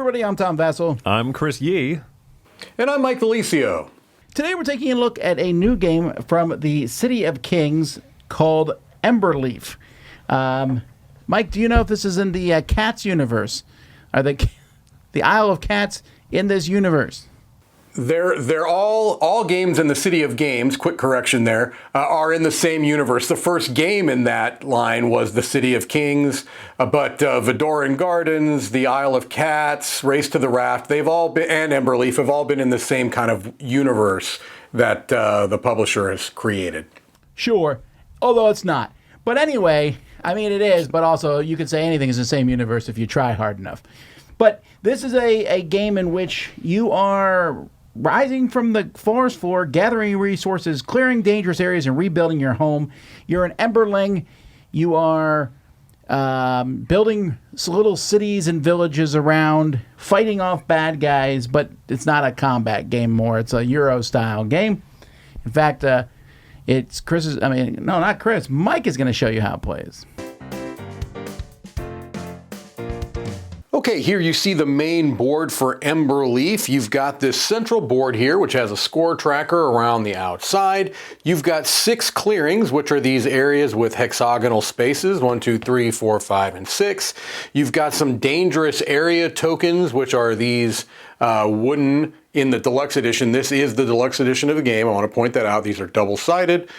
everybody, I'm Tom Vassell. I'm Chris Yee. And I'm Mike Valicio. Today we're taking a look at a new game from the City of Kings called Emberleaf. Mike, do you know if this is in the Cats universe? Are the Isle of Cats in this universe? They're all games in the City of Games, quick correction there, are in the same universe. The first game in that line was the City of Kings, but Vidoran Gardens, the Isle of Cats, Race to the Raft, they've all been, and Emberleaf have all been in the same kind of universe that the publisher has created. Sure, although it's not. But anyway, I mean it is, but also you could say anything is the same universe if you try hard enough. But this is a game in which you are rising from the forest floor, gathering resources, clearing dangerous areas, and rebuilding your home. You're an Emberling. You are building little cities and villages around, fighting off bad guys, but it's not a combat game more. It's a Euro-style game. In fact, it's Chris's, no, not Chris. Mike is going to show you how it plays. Okay, here you see the main board for Emberleaf. You've got this central board here, which has a score tracker around the outside. You've got 6 clearings, which are these areas with hexagonal spaces, 1, 2, 3, 4, 5, and 6. You've got some dangerous area tokens, which are these wooden in the deluxe edition. This is the deluxe edition of the game. I want to point that out. These are double-sided.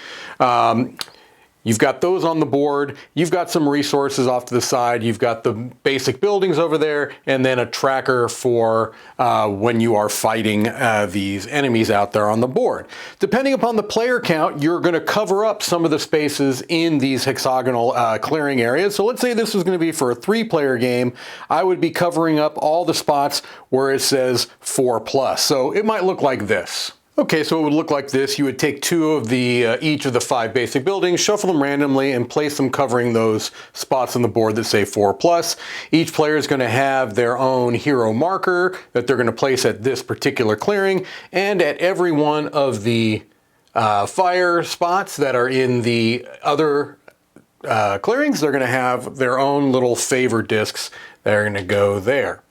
You've got those on the board. You've got some resources off to the side. You've got the basic buildings over there, and then a tracker for when you are fighting these enemies out there on the board. Depending upon the player count, you're going to cover up some of the spaces in these hexagonal clearing areas. So let's say this was going to be for a 3-player game. I would be covering up all the spots where it says 4+. So it might look like this. Okay, so it would look like this. You would take 2 of the each of the 5 basic buildings, shuffle them randomly, and place them covering those spots on the board that say 4+. Each player is going to have their own hero marker that they're going to place at this particular clearing, and at every one of the fire spots that are in the other clearings, they're going to have their own little favor discs that are going to go there.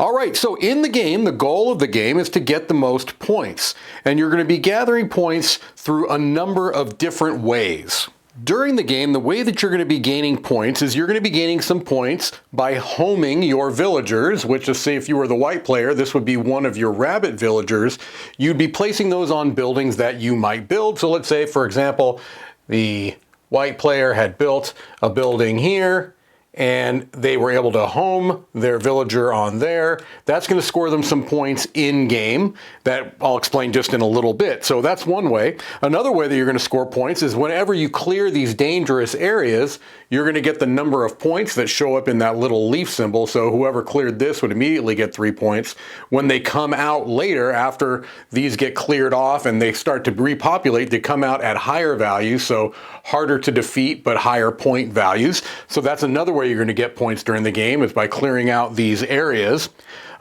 All right, so in the game, the goal of the game is to get the most points, and you're going to be gathering points through a number of different ways. During the game, the way that you're going to be gaining points is you're going to be gaining some points by homing your villagers, which is, say, if you were the white player, this would be one of your rabbit villagers. You'd be placing those on buildings that you might build. So let's say, for example, the white player had built a building here, and they were able to home their villager on there. That's going to score them some points in-game that I'll explain just in a little bit. So that's one way. Another way that you're going to score points is whenever you clear these dangerous areas, you're going to get the number of points that show up in that little leaf symbol. So whoever cleared this would immediately get 3 points. When they come out later, after these get cleared off and they start to repopulate, they come out at higher values, so harder to defeat but higher point values. So that's another way you're going to get points during the game, is by clearing out these areas.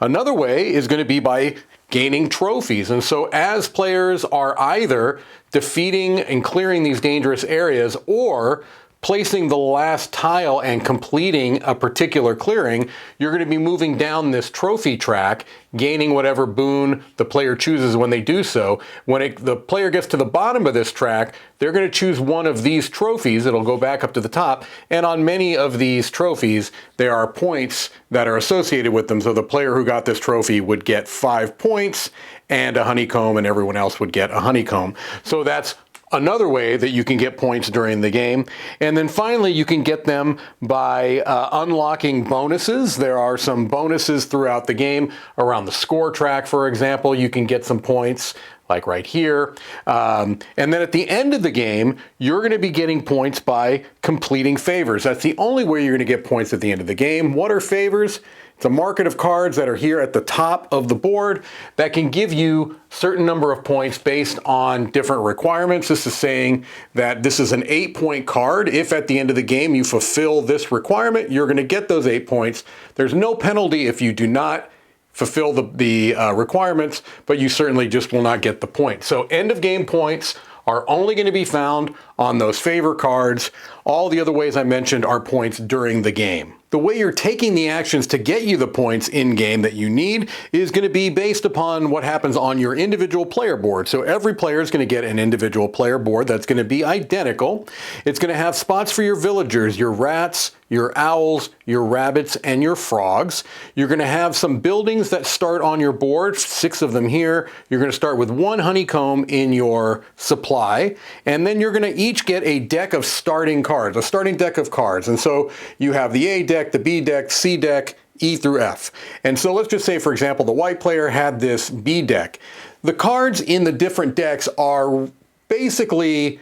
Another way is going to be by gaining trophies. And so as players are either defeating and clearing these dangerous areas or placing the last tile and completing a particular clearing, you're going to be moving down this trophy track, gaining whatever boon the player chooses when they do so. When the player gets to the bottom of this track, they're going to choose one of these trophies. It'll go back up to the top. And on many of these trophies, there are points that are associated with them. So the player who got this trophy would get 5 points and a honeycomb, and everyone else would get a honeycomb. So that's another way that you can get points during the game. And then finally, you can get them by unlocking bonuses. There are some bonuses throughout the game. Around the score track, for example, you can get some points, like right here. And then at the end of the game, you're going to be getting points by completing favors. That's the only way you're going to get points at the end of the game. What are favors? It's a market of cards that are here at the top of the board that can give you a certain number of points based on different requirements. This is saying that this is an 8-point card. If at the end of the game you fulfill this requirement, you're going to get those 8 points. There's no penalty if you do not fulfill the requirements, but you certainly just will not get the points. So end of game points are only going to be found on those favor cards All the other ways I mentioned are points during the game. The way you're taking the actions to get you the points in-game that you need is going to be based upon what happens on your individual player board. So every player is going to get an individual player board that's going to be identical. It's going to have spots for your villagers, your rats, your owls, your rabbits, and your frogs. You're going to have some buildings that start on your board, 6 of them here. You're going to start with 1 honeycomb in your supply, and then you're going to each get a deck of starting cards, a starting deck of cards. And so you have the A deck, the B deck, C deck, E through F. And so let's just say, for example, the white player had this B deck. The cards in the different decks are basically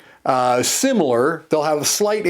similar. They'll have a slight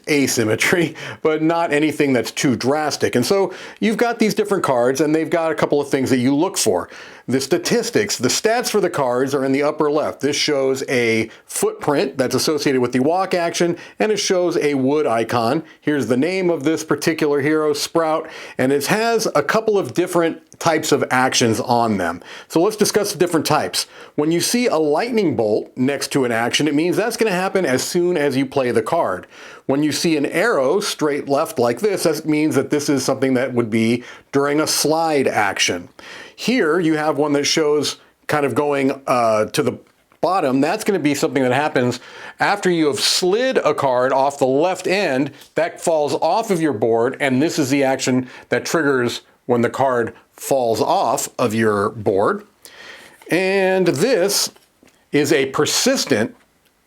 asymmetry, but not anything that's too drastic. And so you've got these different cards, and they've got a couple of things that you look for. The statistics, the stats for the cards are in the upper left. This shows a footprint that's associated with the walk action, and it shows a wood icon. Here's the name of this particular hero, Sprout, and it has a couple of different types of actions on them. So let's discuss the different types. When you see a lightning bolt next to an action, it means that's going to happen as soon as you play the card. When you see an arrow straight left like this, that means that this is something that would be during a slide action. Here you have one that shows kind of going to the bottom. That's going to be something that happens after you have slid a card off the left end. That falls off of your board, and this is the action that triggers when the card falls off of your board. And this is a persistent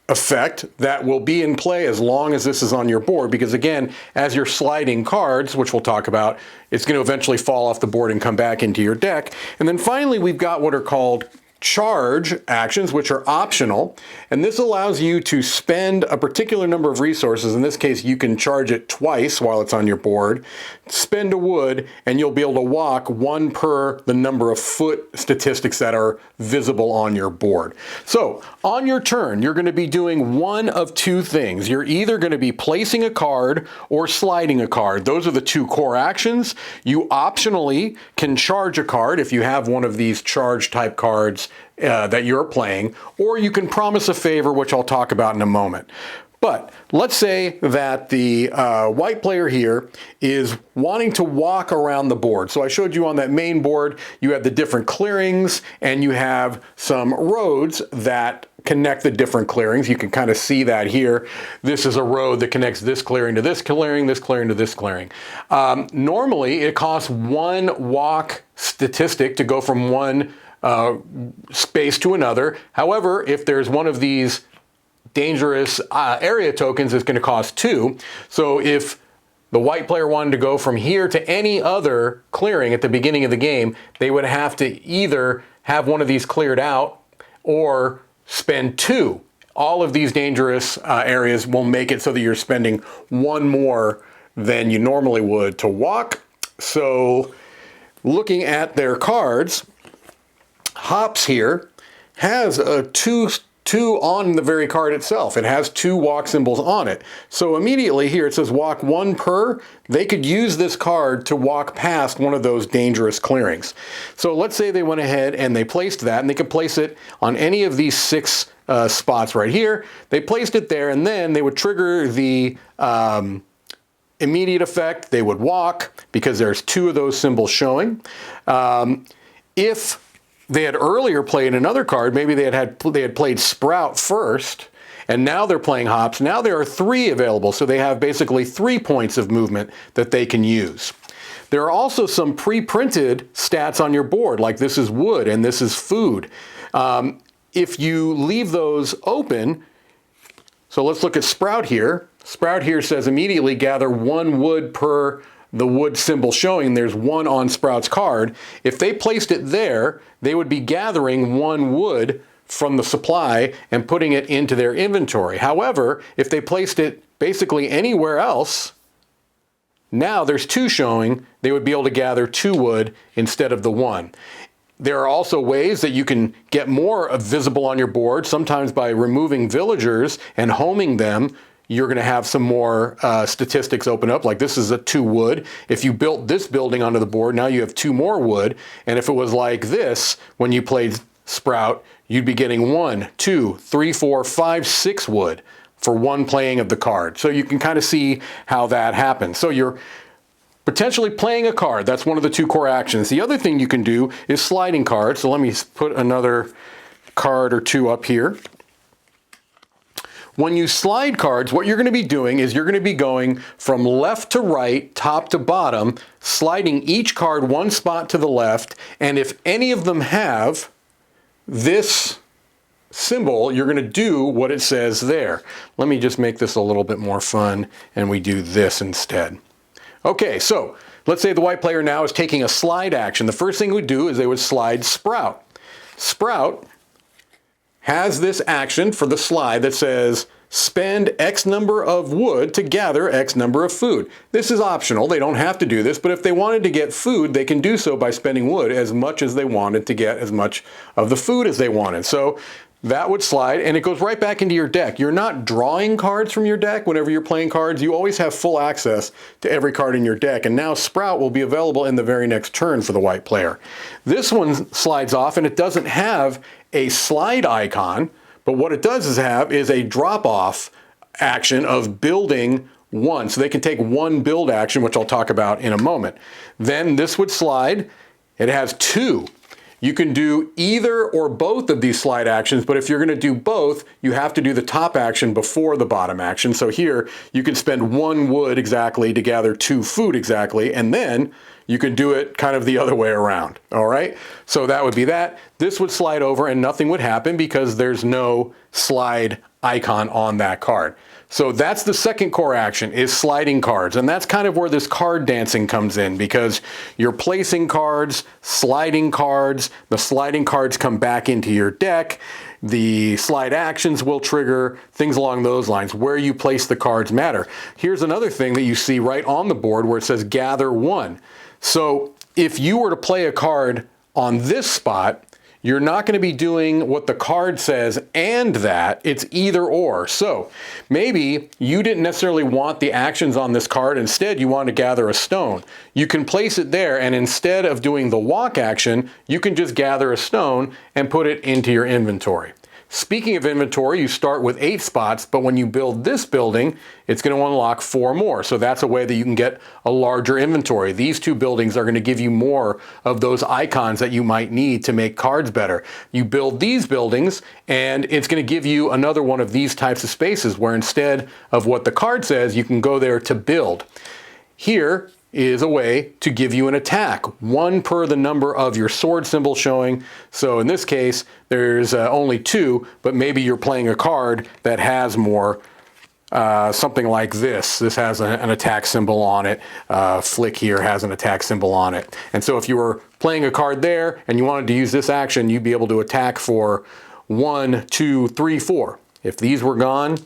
effect that will be in play as long as this is on your board, because again, as you're sliding cards, which we'll talk about, it's going to eventually fall off the board and come back into your deck. And then finally, we've got what are called charge actions, which are optional, and this allows you to spend a particular number of resources. In this case, you can charge it twice while it's on your board, spend a wood, and you'll be able to walk 1 per the number of foot statistics that are visible on your board. So on your turn, you're going to be doing one of 2 things. You're either going to be placing a card or sliding a card. Those are the 2 core actions. You optionally can charge a card if you have one of these charge type cards that you're playing, or you can promise a favor, which I'll talk about in a moment. But let's say that the white player here is wanting to walk around the board. So I showed you on that main board, you have the different clearings, and you have some roads that connect the different clearings. You can kind of see that here. This is a road that connects this clearing to this clearing to this clearing. Normally, it costs 1 walk statistic to go from one space to another. However, if there's one of these dangerous area tokens, it's going to cost 2. So if the white player wanted to go from here to any other clearing at the beginning of the game, they would have to either have one of these cleared out or spend 2. All of these dangerous areas will make it so that you're spending 1 more than you normally would to walk. So looking at their cards, Hops here has a 2 on the very card itself. It has 2 walk symbols on it. So immediately here it says walk 1 per. They could use this card to walk past one of those dangerous clearings. So let's say they went ahead and they placed that, and they could place it on any of these 6 spots right here. They placed it there, and then they would trigger the immediate effect. They would walk because there's 2 of those symbols showing. If they had earlier played another card, maybe they had played Sprout first, and now they're playing Hops. Now there are 3 available, so they have basically 3 points of movement that they can use. There are also some pre-printed stats on your board, like this is wood and this is food. If you leave those open, so let's look at Sprout here. Sprout here says immediately gather 1 wood per the wood symbol showing. There's 1 on Sprout's card. If they placed it there, they would be gathering 1 wood from the supply and putting it into their inventory. However, if they placed it basically anywhere else, now there's 2 showing, they would be able to gather 2 wood instead of the 1. There are also ways that you can get more visible on your board, sometimes by removing villagers and homing them. You're going to have some more statistics open up, like this is a 2 wood. If you built this building onto the board, now you have 2 more wood. And if it was like this, when you played Sprout, you'd be getting 1, 2, 3, 4, 5, 6 wood for one playing of the card. So you can kind of see how that happens. So you're potentially playing a card. That's one of the two core actions. The other thing you can do is sliding cards. So let me put another card or two up here. When you slide cards, what you're going to be doing is you're going to be going from left to right, top to bottom, sliding each card one spot to the left, and if any of them have this symbol, you're going to do what it says there. Let me just make this a little bit more fun, and we do this instead. Okay, so let's say the white player now is taking a slide action. The first thing we would do is they would slide Sprout. Sprout has this action for the slide that says spend X number of wood to gather X number of food. This is optional. They don't have to do this, but if they wanted to get food, they can do so by spending wood as much as they wanted to get as much of the food as they wanted. So that would slide, and it goes right back into your deck. You're not drawing cards from your deck whenever you're playing cards. You always have full access to every card in your deck, and now Sprout will be available in the very next turn for the white player. This one slides off, and it doesn't have a slide icon, but what it does is a drop-off action of building one. So they can take one build action, which I'll talk about in a moment. Then this would slide. It has two. You can do either or both of these slide actions, but if you're going to do both, you have to do the top action before the bottom action. So here, you can spend one wood exactly to gather two food exactly, and then you can do it kind of the other way around, all right? So that would be that. This would slide over and nothing would happen because there's no slide icon on that card. So that's the second core action, is sliding cards. And that's kind of where this card dancing comes in, because you're placing cards, sliding cards, the sliding cards come back into your deck, the slide actions will trigger, things along those lines. Where you place the cards matter. Here's another thing that you see right on the board where it says gather one. So if you were to play a card on this spot, you're not going to be doing what the card says and that. It's either or. So maybe you didn't necessarily want the actions on this card. Instead, you want to gather a stone. You can place it there, and instead of doing the walk action, you can just gather a stone and put it into your inventory. Speaking of inventory, you start with 8 spots, but when you build this building, it's going to unlock 4 more. So that's a way that you can get a larger inventory. These 2 buildings are going to give you more of those icons that you might need to make cards better. You build these buildings, and it's going to give you another one of these types of spaces where instead of what the card says, you can go there to build. Here is a way to give you an attack, 1 per the number of your sword symbol showing. So in this case, there's only 2, but maybe you're playing a card that has more, something like this. This has an attack symbol on it. Flick here has an attack symbol on it. And so if you were playing a card there and you wanted to use this action, you'd be able to attack for 1, 2, 3, 4. If these were gone,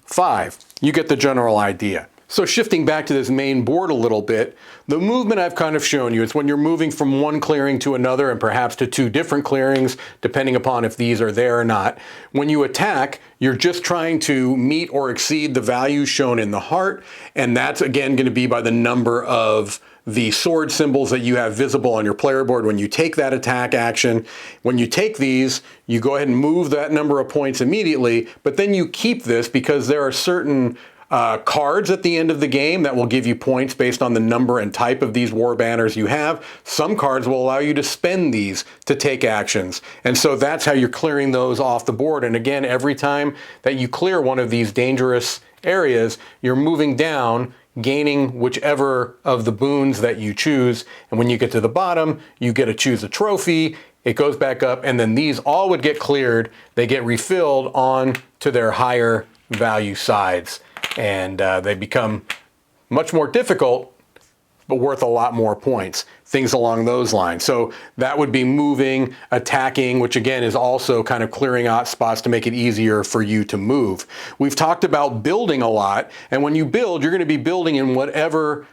5. You get the general idea. So shifting back to this main board a little bit, the movement I've kind of shown you, it's when you're moving from one clearing to another and perhaps to 2 different clearings, depending upon if these are there or not. When you attack, you're just trying to meet or exceed the values shown in the heart, and that's again going to be by the number of the sword symbols that you have visible on your player board when you take that attack action. When you take these, you go ahead and move that number of points immediately, but then you keep this because there are certain cards at the end of the game that will give you points based on the number and type of these war banners you have. Some cards will allow you to spend these to take actions. And so that's how you're clearing those off the board. And again, every time that you clear one of these dangerous areas, you're moving down, gaining whichever of the boons that you choose. And when you get to the bottom, you get to choose a trophy. It goes back up, and then these all would get cleared. They get refilled on to their higher value sides. And they become much more difficult, but worth a lot more points. Things along those lines. So that would be moving, attacking, which again is also kind of clearing out spots to make it easier for you to move. We've talked about building a lot, and when you build, you're going to be building in whatever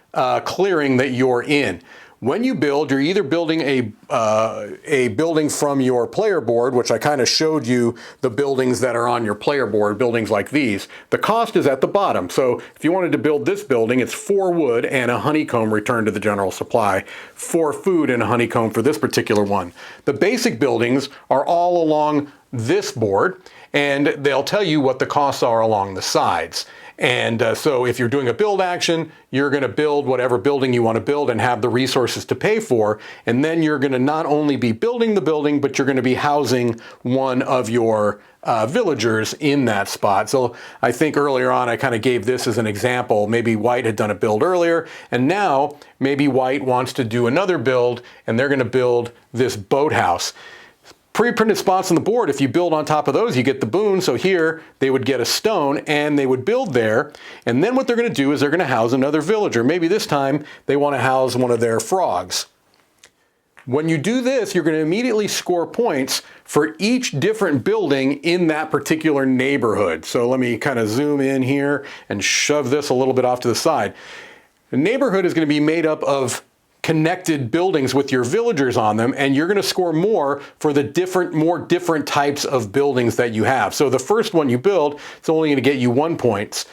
clearing that you're in. When you build, you're either building a building from your player board, which I kind of showed you the buildings that are on your player board, buildings like these. The cost is at the bottom. So if you wanted to build this building, it's 4 wood and a honeycomb returned to the general supply, 4 food and a honeycomb for this particular one. The basic buildings are all along this board, and they'll tell you what the costs are along the sides. And so if you're doing a build action, you're going to build whatever building you want to build and have the resources to pay for. And then you're going to not only be building the building, but you're going to be housing one of your villagers in that spot. So I think earlier on I kind of gave this as an example. Maybe White had done a build earlier, and now maybe White wants to do another build, and they're going to build this boathouse. Pre-printed spots on the board, if you build on top of those, you get the boon. So here they would get a stone and they would build there. And then what they're going to do is they're going to house another villager. Maybe this time they want to house one of their frogs. When you do this, you're going to immediately score points for each different building in that particular neighborhood. So let me kind of zoom in here and shove this a little bit off to the side. The neighborhood is going to be made up of connected buildings with your villagers on them, and you're going to score more for the more different types of buildings that you have. So the first one you build, it's only going to get you 1 point,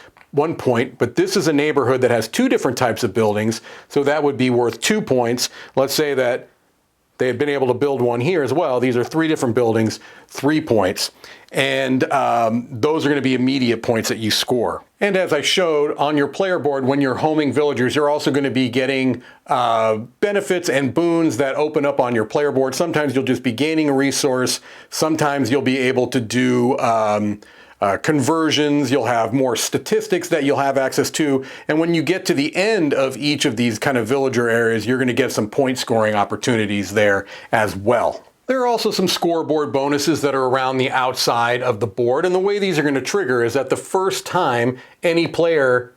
but this is a neighborhood that has 2 different types of buildings, so that would be worth 2 points. Let's say that they had been able to build one here as well. These are 3 different buildings, 3 points. And those are going to be immediate points that you score. And as I showed on your player board, when you're homing villagers, you're also going to be getting benefits and boons that open up on your player board. Sometimes you'll just be gaining a resource. Sometimes you'll be able to do conversions. You'll have more statistics that you'll have access to. And when you get to the end of each of these kind of villager areas, you're going to get some point scoring opportunities there as well. There are also some scoreboard bonuses that are around the outside of the board, and the way these are going to trigger is that the first time any player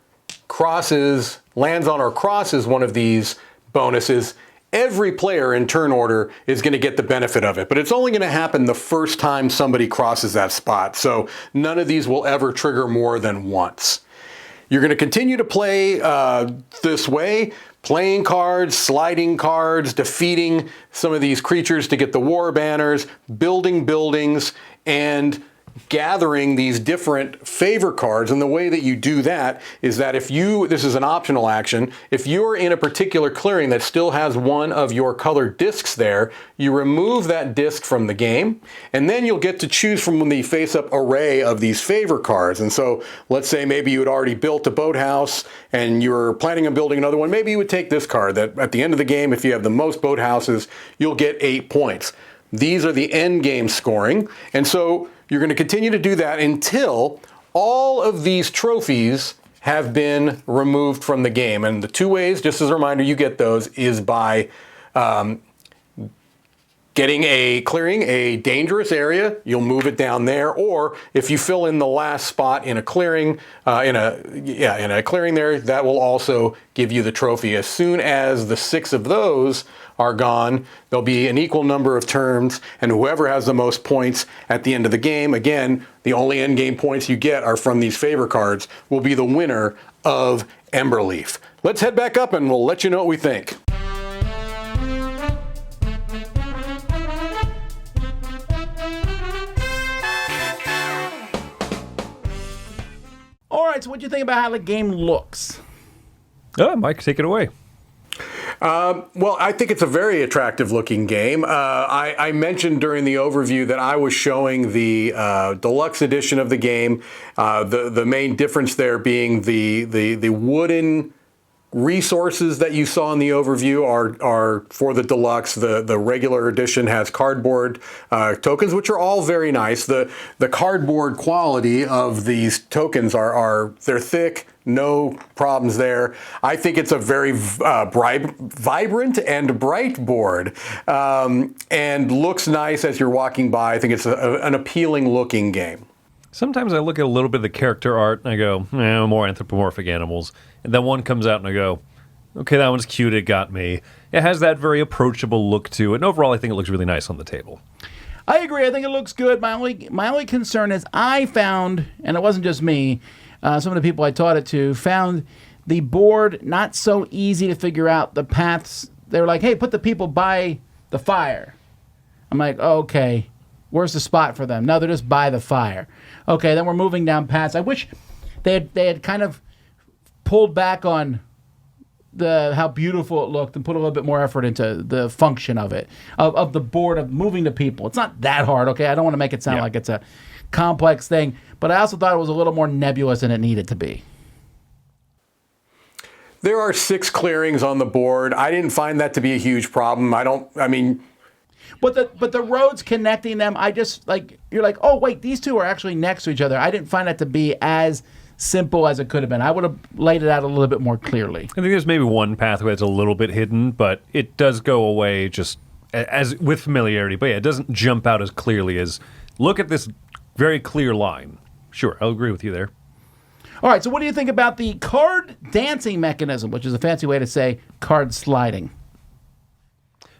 lands on or crosses one of these bonuses, every player in turn order is going to get the benefit of it. But it's only going to happen the first time somebody crosses that spot, so none of these will ever trigger more than once. You're going to continue to play this way, playing cards, sliding cards, defeating some of these creatures to get the war banners, building buildings, and gathering these different favor cards. And the way that you do that is that this is an optional action, if you're in a particular clearing that still has one of your colored discs there, you remove that disc from the game, and then you'll get to choose from the face-up array of these favor cards. And so let's say maybe you had already built a boathouse and you were planning on building another one. Maybe you would take this card that at the end of the game, if you have the most boathouses, you'll get 8 points. These are the end game scoring. And so you're going to continue to do that until all of these trophies have been removed from the game. And the 2 ways, just as a reminder, you get those is by clearing a dangerous area, you'll move it down there, or if you fill in the last spot in a clearing, in a clearing there, that will also give you the trophy. As soon as the 6 of those are gone, there'll be an equal number of turns, and whoever has the most points at the end of the game, again, the only end game points you get are from these favor cards, will be the winner of Emberleaf. Let's head back up and we'll let you know what we think. All right, so what do you think about how the game looks? Mike, take it away. Well, I think it's a very attractive looking game. I mentioned during the overview that I was showing the deluxe edition of the game. The main difference there being the wooden resources that you saw in the overview are for the deluxe. The regular edition has cardboard tokens, which are all very nice. The cardboard quality of these tokens they're thick. No problems there. I think it's a very vibrant and bright board and looks nice as you're walking by. I think it's an appealing looking game. Sometimes I look at a little bit of the character art and I go, more anthropomorphic animals. And then one comes out and I go, okay, that one's cute, it got me. It has that very approachable look to it. And overall, I think it looks really nice on the table. I agree. I think it looks good. My only concern is I found, and it wasn't just me, some of the people I taught it to found the board not so easy to figure out the paths. They were like, hey, put the people by the fire. I'm like, oh, okay, where's the spot for them? No, they're just by the fire. Okay, then we're moving down paths. I wish they had kind of pulled back on how beautiful it looked and put a little bit more effort into the function of it, of the board, of moving the people. It's not that hard, okay? I don't want to make it sound like it's a complex thing, but I also thought it was a little more nebulous than it needed to be. There are 6 clearings on the board. I didn't find that to be a huge problem. But the roads connecting them, I just, you're like, oh, wait, these two are actually next to each other. I didn't find that to be as simple as it could have been. I would have laid it out a little bit more clearly. I think there's maybe one pathway that's a little bit hidden, but it does go away just as with familiarity. But yeah, it doesn't jump out as clearly as, look at this very clear line. Sure, I'll agree with you there. All right, so what do you think about the card dancing mechanism, which is a fancy way to say card sliding?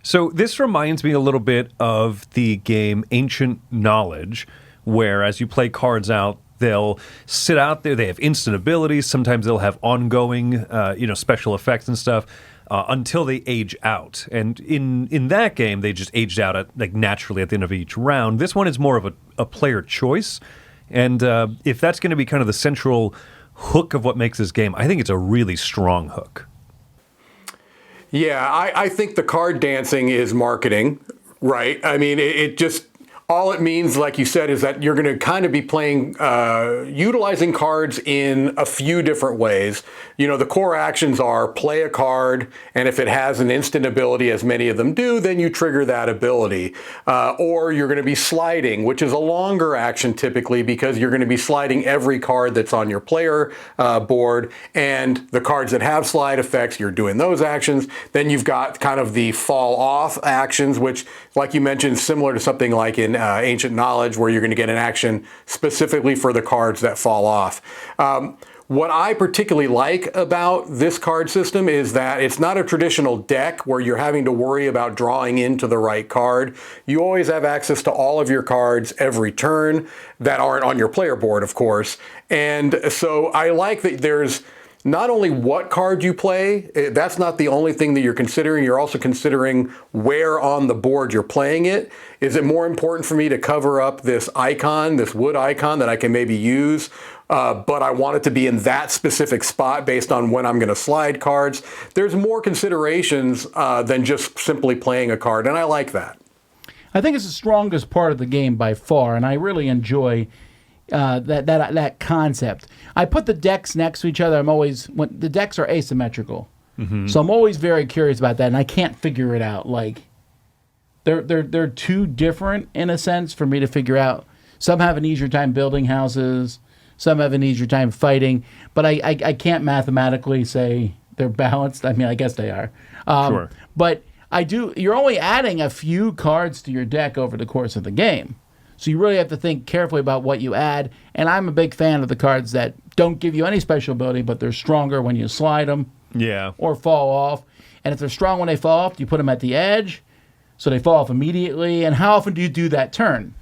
So this reminds me a little bit of the game Ancient Knowledge, where as you play cards out, they'll sit out there. They have instant abilities. Sometimes they'll have ongoing, special effects and stuff until they age out. And in that game, they just aged out naturally at the end of each round. This one is more of a player choice. And if that's going to be kind of the central hook of what makes this game, I think it's a really strong hook. Yeah, I think the card dancing is marketing, right? I mean, it just, all it means, like you said, is that you're going to kind of be playing, utilizing cards in a few different ways. The core actions are play a card, and if it has an instant ability, as many of them do, then you trigger that ability. Or you're going to be sliding, which is a longer action typically because you're going to be sliding every card that's on your player board, and the cards that have slide effects, you're doing those actions. Then you've got kind of the fall off actions, which, like you mentioned, similar to something like in Ancient Knowledge, where you're going to get an action specifically for the cards that fall off. What I particularly like about this card system is that it's not a traditional deck where you're having to worry about drawing into the right card. You always have access to all of your cards every turn that aren't on your player board, of course. And so I like that there's not only what card you play, that's not the only thing that you're considering. You're also considering where on the board you're playing it. Is it more important for me to cover up this icon, this wood icon that I can maybe use, but I want it to be in that specific spot based on when I'm going to slide cards? There's more considerations than just simply playing a card, and I like that. I think it's the strongest part of the game by far, and I really enjoy that concept. I put the decks next to each other. When the decks are asymmetrical, so I'm always very curious about that, and I can't figure it out. Like they're too different in a sense for me to figure out. Some have an easier time building houses, some have an easier time fighting, but I can't mathematically say they're balanced. I mean, I guess they are. Sure. But I do. You're only adding a few cards to your deck over the course of the game. So you really have to think carefully about what you add. And I'm a big fan of the cards that don't give you any special ability, but they're stronger when you slide them or fall off. And if they're strong when they fall off, you put them at the edge, so they fall off immediately. And how often do you do that turn?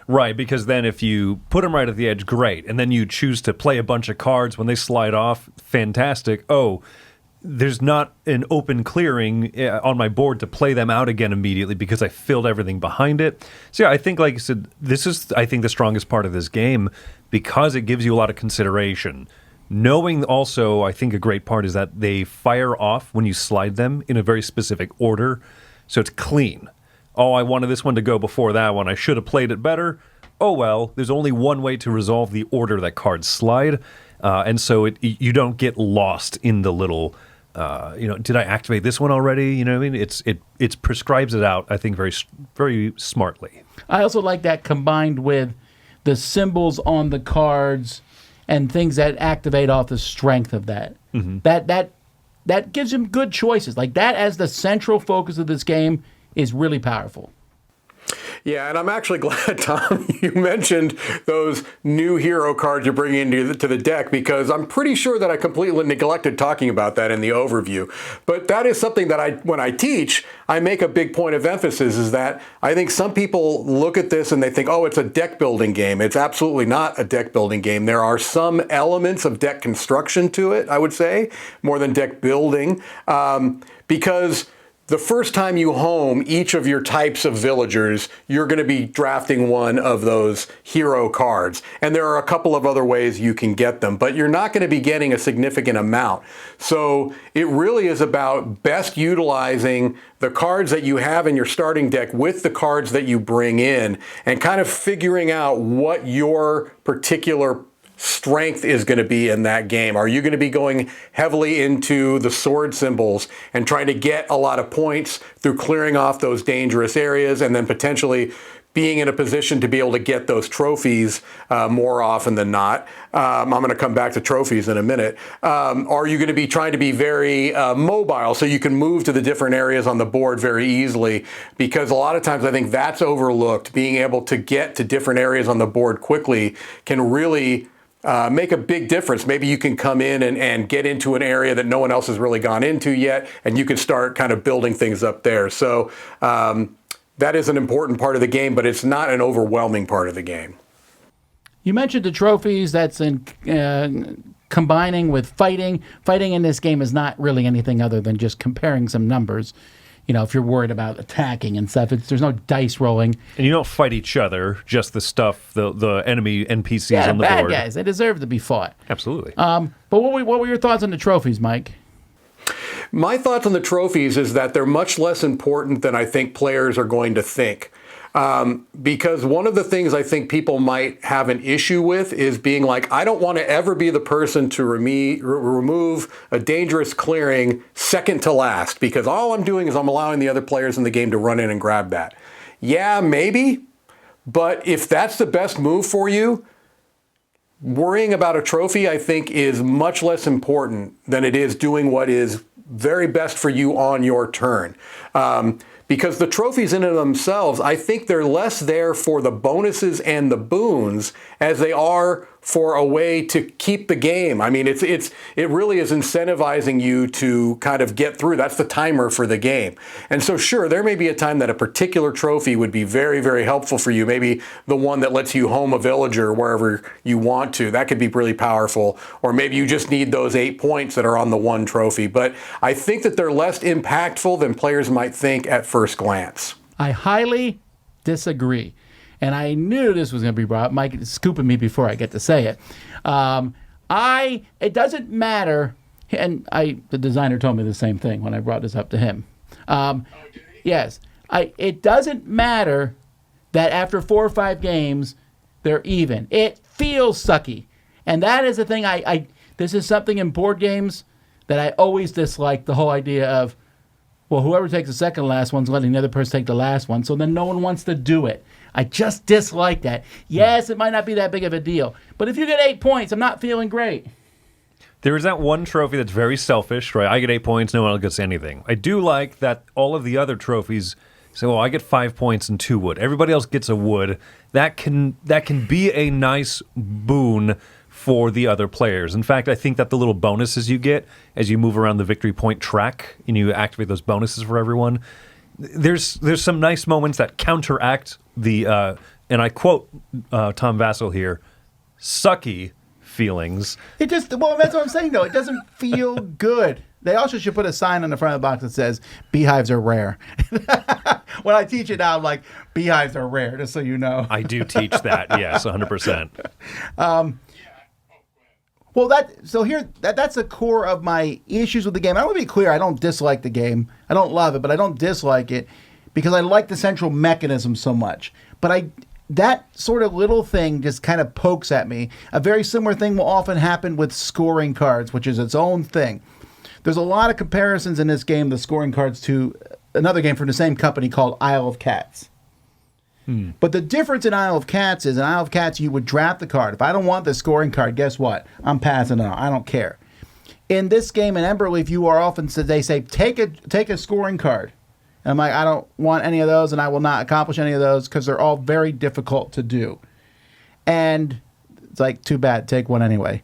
Right, because then if you put them right at the edge, great. And then you choose to play a bunch of cards when they slide off, fantastic. Oh, there's not an open clearing on my board to play them out again immediately because I filled everything behind it. So yeah, I think, like you said, this is, I think, the strongest part of this game because it gives you a lot of consideration. Knowing also, I think a great part is that they fire off when you slide them in a very specific order, so it's clean. Oh, I wanted this one to go before that one. I should have played it better. Oh well, there's only one way to resolve the order that cards slide, and so you don't get lost in the little... did I activate this one already? You know what I mean? It prescribes it out, I think, very, very smartly. I also like that combined with the symbols on the cards and things that activate off the strength of that. That gives him good choices. Like that as the central focus of this game is really powerful. Yeah, and I'm actually glad, Tom, you mentioned those new hero cards you're bringing into to the deck, because I'm pretty sure that I completely neglected talking about that in the overview. But that is something that when I teach, I make a big point of emphasis, is that I think some people look at this and they think, oh, it's a deck building game. It's absolutely not a deck building game. There are some elements of deck construction to it, I would say, more than deck building, because the first time you home each of your types of villagers, you're going to be drafting one of those hero cards. And there are a couple of other ways you can get them, but you're not going to be getting a significant amount. So it really is about best utilizing the cards that you have in your starting deck with the cards that you bring in and kind of figuring out what your particular strength is going to be in that game. Are you going to be going heavily into the sword symbols and trying to get a lot of points through clearing off those dangerous areas and then potentially being in a position to be able to get those trophies more often than not? I'm going to come back to trophies in a minute. Are you going to be trying to be very mobile so you can move to the different areas on the board very easily? Because a lot of times I think that's overlooked. Being able to get to different areas on the board quickly can really make a big difference. Maybe you can come in and get into an area that no one else has really gone into yet, and you can start kind of building things up there. So that is an important part of the game, but it's not an overwhelming part of the game. You mentioned the trophies. That's in combining with fighting. Fighting in this game is not really anything other than just comparing some numbers. You know, if you're worried about attacking and stuff, there's no dice rolling. And you don't fight each other, just the stuff, the enemy NPCs on the bad board. Guys, they deserve to be fought. Absolutely. But what were your thoughts on the trophies, Mike? My thoughts on the trophies is that they're much less important than I think players are going to think. Because one of the things I think people might have an issue with is being like, I don't want to ever be the person to remove a dangerous clearing second to last, because all I'm doing is I'm allowing the other players in the game to run in and grab that. Yeah, maybe, but if that's the best move for you, worrying about a trophy, I think, is much less important than it is doing what is very best for you on your turn. Because the trophies in and of themselves, I think they're less there for the bonuses and the boons as they are for a way to keep the game. I mean, it really is incentivizing you to kind of get through. That's the timer for the game. And so sure, there may be a time that a particular trophy would be very, very helpful for you. Maybe the one that lets you home a villager wherever you want to. That could be really powerful. Or maybe you just need those 8 points that are on the one trophy. But I think that they're less impactful than players might think at first glance. I highly disagree. And I knew this was going to be brought up. Mike is scooping me before I get to say it. It doesn't matter, and the designer told me the same thing when I brought this up to him. Yes, it doesn't matter that after 4 or 5 games, they're even. It feels sucky. And that is the thing this is something in board games that I always dislike, the whole idea of, well, whoever takes the second to last one's letting the other person take the last one, so then no one wants to do it. I just dislike that. Yes, it might not be that big of a deal, but if you get 8 points, I'm not feeling great. There is that one trophy that's very selfish, right? I get 8 points, no one else gets anything. I do like that all of the other trophies say, well, I get 5 points and 2 wood. Everybody else gets a wood. That can be a nice boon for the other players. In fact, I think that the little bonuses you get as you move around the victory point track and you activate those bonuses for everyone, there's some nice moments that counteract the, and I quote Tom Vassell here, sucky feelings. That's what I'm saying, though. It doesn't feel good. They also should put a sign on the front of the box that says, beehives are rare. When I teach it now, I'm like, beehives are rare, just so you know. I do teach that, yes, 100%. Well, that's the core of my issues with the game. I want to be clear, I don't dislike the game. I don't love it, but I don't dislike it because I like the central mechanism so much. But that sort of little thing just kind of pokes at me. A very similar thing will often happen with scoring cards, which is its own thing. There's a lot of comparisons in this game, the scoring cards, to another game from the same company called Isle of Cats. But the difference in Isle of Cats is in Isle of Cats, you would draft the card. If I don't want the scoring card, guess what? I'm passing it on. I don't care. In this game, in Emberleaf, you are often, they say, take a scoring card. And I'm like, I don't want any of those, and I will not accomplish any of those because they're all very difficult to do. And it's like, too bad, take one anyway.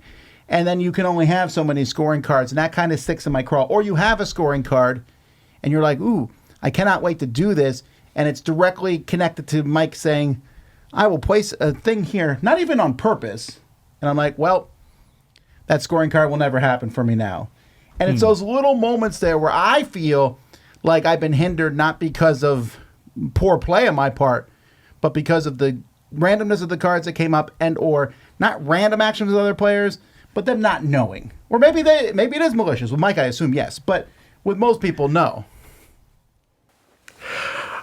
And then you can only have so many scoring cards, and that kind of sticks in my craw. Or you have a scoring card, and you're like, ooh, I cannot wait to do this. And it's directly connected to Mike saying, I will place a thing here, not even on purpose. And I'm like, well, that scoring card will never happen for me now. And it's those little moments there where I feel like I've been hindered not because of poor play on my part, but because of the randomness of the cards that came up, and or not random actions of other players, but them not knowing. Or maybe it is malicious. With Mike, I assume yes, but with most people, no.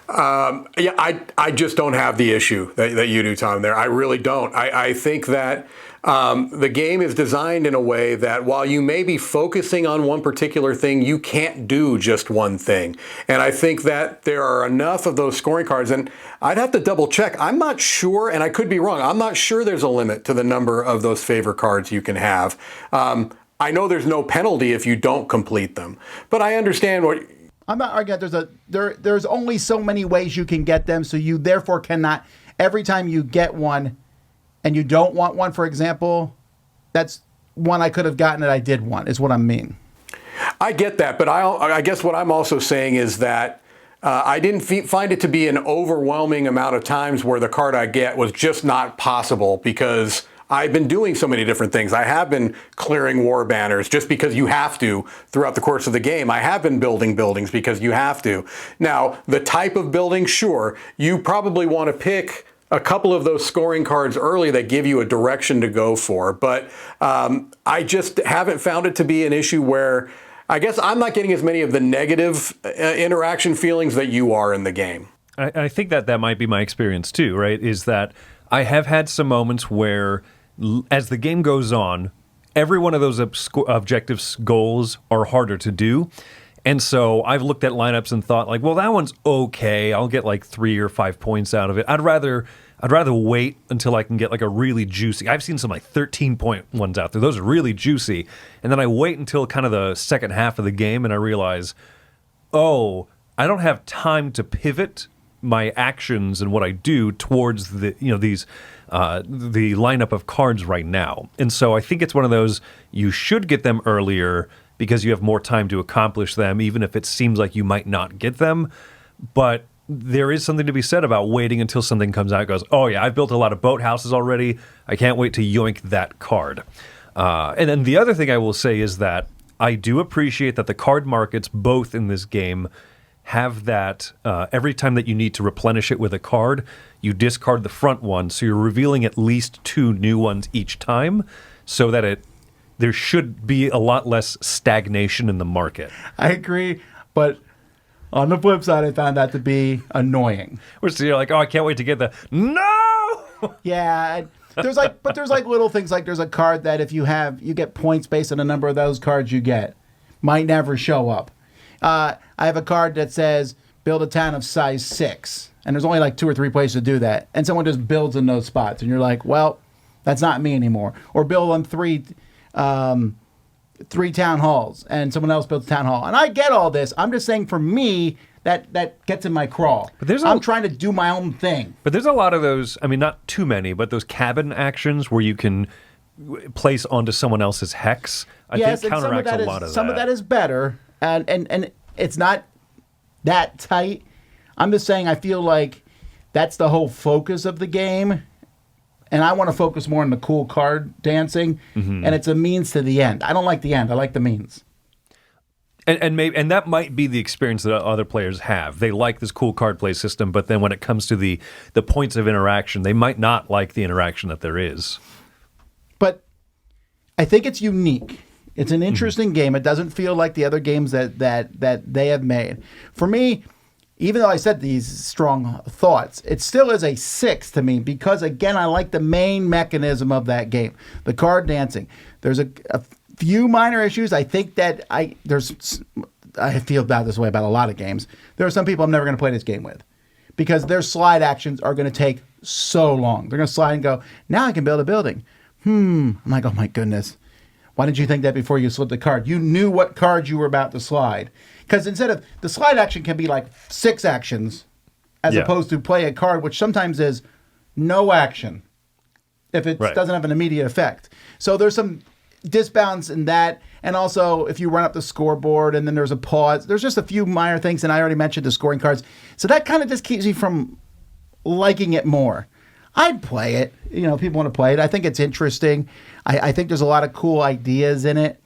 Yeah, I just don't have the issue that you do, Tom, there. I really don't. I think that the game is designed in a way that while you may be focusing on one particular thing, you can't do just one thing. And I think that there are enough of those scoring cards, and I'd have to double check. I'm not sure, and I could be wrong, I'm not sure there's a limit to the number of those favor cards you can have. I know there's no penalty if you don't complete them, but I understand what... I'm not arguing that there's only so many ways you can get them, so you therefore cannot, every time you get one and you don't want one, for example, that's one I could have gotten that I did want, is what I mean. I get that, but I guess what I'm also saying is that I didn't find it to be an overwhelming amount of times where the card I get was just not possible because I've been doing so many different things. I have been clearing war banners just because you have to throughout the course of the game. I have been building buildings because you have to. Now, the type of building, sure, you probably want to pick a couple of those scoring cards early that give you a direction to go for. But I just haven't found it to be an issue where I guess I'm not getting as many of the negative interaction feelings that you are in the game. I think that might be my experience too, right? Is that I have had some moments where as the game goes on, every one of those objectives goals are harder to do. And so I've looked at lineups and thought like, well, that one's okay. I'll get like 3 or 5 points out of it. I'd rather wait until I can get like a really juicy. I've seen some like 13-point ones out there. Those are really juicy. And then I wait until kind of the second half of the game and I realize, oh, I don't have time to pivot my actions and what I do towards the the lineup of cards right now. And so I think it's one of those, you should get them earlier because you have more time to accomplish them, even if it seems like you might not get them. But there is something to be said about waiting until something comes out and goes, oh yeah, I've built a lot of boathouses already. I can't wait to yoink that card. And then the other thing I will say is that I do appreciate that the card markets, both in this game, have that every time that you need to replenish it with a card, you discard the front one, so you're revealing at least 2 new ones each time, so that there should be a lot less stagnation in the market. I agree, but on the flip side, I found that to be annoying. So you're like, oh, I can't wait to get the no. Yeah, there's like little things, like there's a card that if you get points based on the number of those cards you get, might never show up. I have a card that says build a town of size 6, and there's only like 2 or 3 places to do that, and someone just builds in those spots, and you're like, well, that's not me anymore. Or build on 3 town halls, and someone else builds a town hall. And I get all this. I'm just saying, for me, that gets in my crawl. But I'm trying to do my own thing. But there's a lot of those, I mean, not too many, but those cabin actions where you can place onto someone else's hex, I think counteracts a lot of that. Some of that is better, and it's not that tight. I'm just saying I feel like that's the whole focus of the game, and I want to focus more on the cool card dancing, and it's a means to the end. I don't like the end. I like the means. And that might be the experience that other players have. They like this cool card play system, but then when it comes to the points of interaction, they might not like the interaction that there is. But I think it's unique. It's an interesting game. It doesn't feel like the other games that they have made. For me, even though I said these strong thoughts, it still is a 6 to me because, again, I like the main mechanism of that game, the card dancing. There's a few minor issues. I think that I feel about this way about a lot of games. There are some people I'm never going to play this game with because their slide actions are going to take so long. They're going to slide and go, now I can build a building. I'm like, oh my goodness. Why didn't you think that before you slipped the card? You knew what card you were about to slide. Because instead of the slide action can be like 6 actions as opposed to play a card, which sometimes is no action if it doesn't have an immediate effect. So there's some disbalance in that. And also, if you run up the scoreboard and then there's a pause, there's just a few minor things. And I already mentioned the scoring cards. So that kind of just keeps me from liking it more. I'd play it. People want to play it. I think it's interesting. I think there's a lot of cool ideas in it.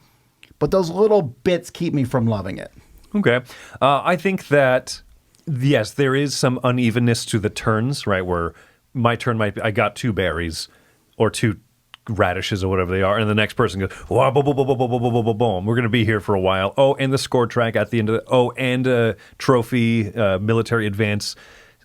But those little bits keep me from loving it. Okay. I think that, yes, there is some unevenness to the turns, right? Where my turn might be, I got 2 berries or 2 radishes or whatever they are, and the next person goes, wow, boom, boom, boom, boom, boom, boom, boom, boom, boom. We're going to be here for a while. Oh, and the score track at the end of the, and a trophy, military advance.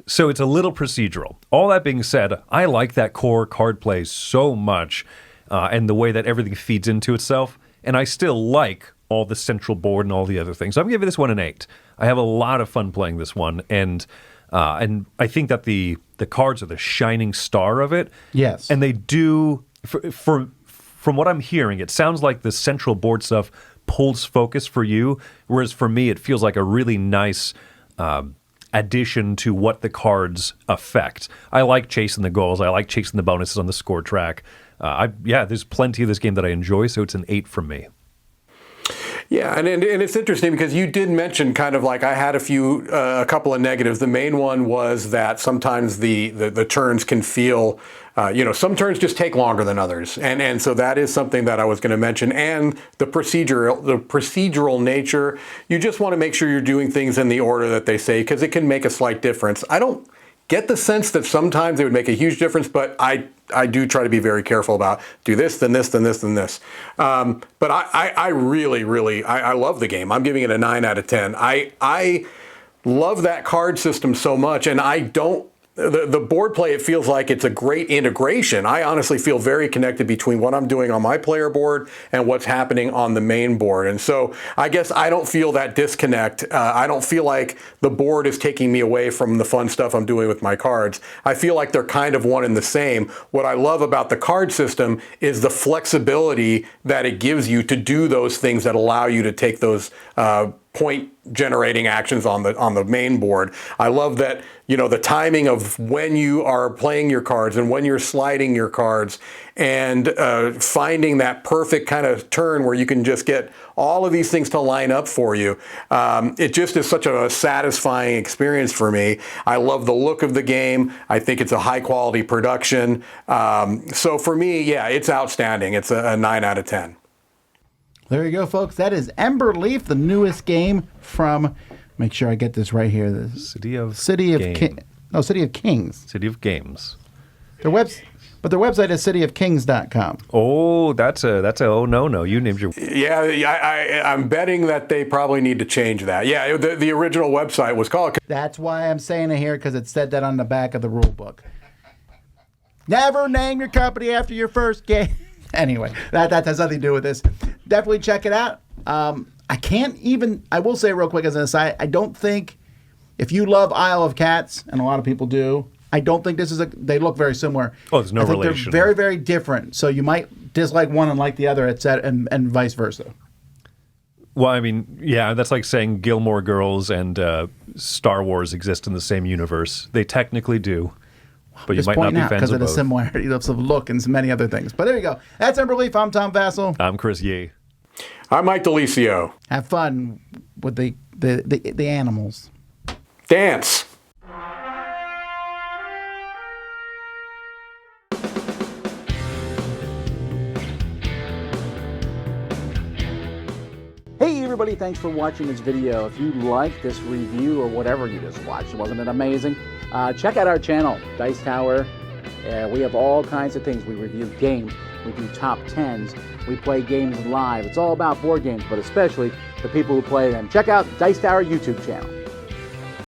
So it's a little procedural. All that being said, I like that core card play so much, and the way that everything feeds into itself, and I still like all the central board and all the other things. So I'm giving this one an 8. I have a lot of fun playing this one, and I think that the cards are the shining star of it. Yes. And they do, from what I'm hearing, it sounds like the central board stuff pulls focus for you, whereas for me, it feels like a really nice addition to what the cards affect. I like chasing the goals. I like chasing the bonuses on the score track. There's plenty of this game that I enjoy, so it's an 8 from me. Yeah, and it's interesting because you did mention kind of like I had a couple of negatives. The main one was that sometimes the turns can feel, some turns just take longer than others, and so that is something that I was going to mention. And the procedural nature, you just want to make sure you're doing things in the order that they say because it can make a slight difference. I don't get the sense that sometimes it would make a huge difference, but I do try to be very careful about do this, then this, then this, then this. But I really, really, I love the game. I'm giving it a 9 out of 10. I love that card system so much, and I don't, the board play, it feels like it's a great integration. I honestly feel very connected between what I'm doing on my player board and what's happening on the main board. And so I guess I don't feel that disconnect. I don't feel like the board is taking me away from the fun stuff I'm doing with my cards. I feel like they're kind of one and the same. What I love about the card system is the flexibility that it gives you to do those things that allow you to take those point generating actions on the main board. I love that, the timing of when you are playing your cards and when you're sliding your cards and finding that perfect kind of turn where you can just get all of these things to line up for you. It just is such a satisfying experience for me. I love the look of the game. I think it's a high quality production. So for me, yeah, it's outstanding. It's a 9 out of 10. There you go, folks. That is Emberleaf, the newest game from, make sure I get this right here. The City of Kings. City of Games. Their website is cityofkings.com. Oh, that's a oh no. You named your... Yeah, I'm betting that they probably need to change that. Yeah, the original website was called... That's why I'm saying it here, because it said that on the back of the rule book. Never name your company after your first game. Anyway, that has nothing to do with this. Definitely check it out. I will say real quick as an aside, I don't think, if you love Isle of Cats, and a lot of people do, I don't think they look very similar. Oh, there's no relation. They're very, very different. So you might dislike one and like the other, and vice versa. Well, I mean, yeah, that's like saying Gilmore Girls and Star Wars exist in the same universe. They technically do. But you might not be fans of both. Because of the similarity of look and many other things. But there you go. That's Emberleaf. I'm Tom Vassell. I'm Chris Yee. I'm Mike DeLisio. Have fun with the animals. Dance. Hey everybody, thanks for watching this video. If you liked this review or whatever you just watched, wasn't it amazing? Check out our channel, Dice Tower. We have all kinds of things. We review games, we do top 10s, we play games live. It's all about board games, but especially the people who play them. Check out Dice Tower YouTube channel.